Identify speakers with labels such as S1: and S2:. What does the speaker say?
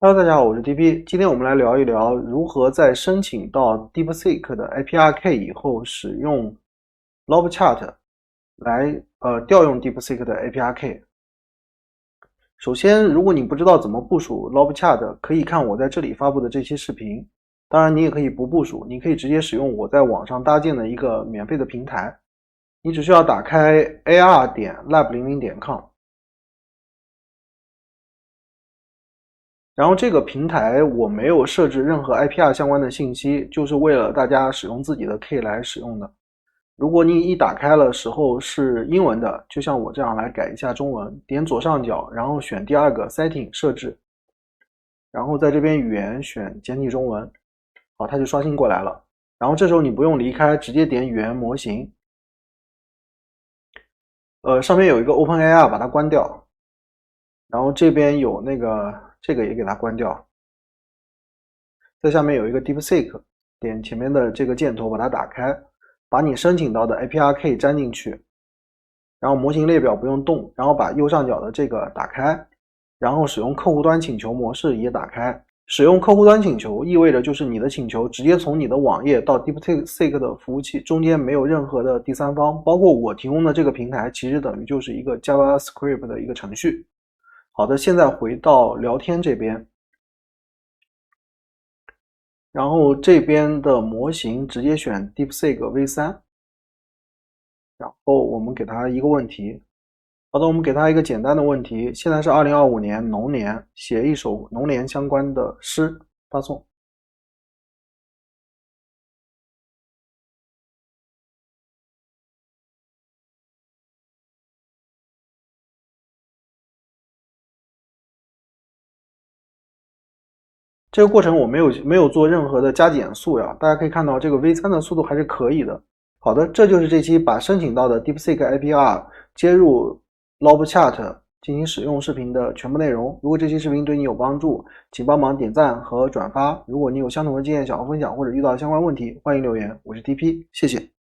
S1: Hello，大家好，我是 DP。今天我们来聊一聊如何在申请到 DeepSeek 的 API Key 以后，使用 LobChat 来调用 DeepSeek 的 API Key。首先，如果你不知道怎么部署 LobChat，可以看我在这里发布的这期视频。当然，你也可以不部署，你可以直接使用我在网上搭建的一个免费的平台。你只需要打开 ar.lab00.com。然后这个平台我没有设置任何 IPR 相关的信息，就是为了大家使用自己的 Key 来使用的。如果你一打开了时候是英文的，就像我这样来改一下中文，点左上角，然后选第二个 Setting 设置，然后在这边语言选简体中文，好，它就刷新过来了。然后这时候你不用离开，直接点语言模型，上面有一个 OpenAI 把它关掉，然后这边有这个也给它关掉。在下面有一个 DeepSeek， 点前面的这个箭头把它打开，把你申请到的 API Key 粘进去，然后模型列表不用动，然后把右上角的这个打开，然后使用客户端请求模式也打开。使用客户端请求意味着就是你的请求直接从你的网页到 DeepSeek 的服务器，中间没有任何的第三方，包括我提供的这个平台其实等于就是一个 JavaScript 的一个程序。好的，现在回到聊天这边。然后这边的模型直接选 DeepSeek V3， 然后我们给它一个问题。好的，我们给它一个简单的问题，现在是2025年龙年，写一首龙年相关的诗，发送。这个过程我没有做任何的加减速呀，大家可以看到这个 V3 的速度还是可以的。好的，这就是这期把申请到的 DeepSeek APR 接入 LobChat 进行使用视频的全部内容。如果这期视频对你有帮助，请帮忙点赞和转发。如果你有相同的经验想要分享或者遇到相关问题，欢迎留言。我是 DP，谢谢。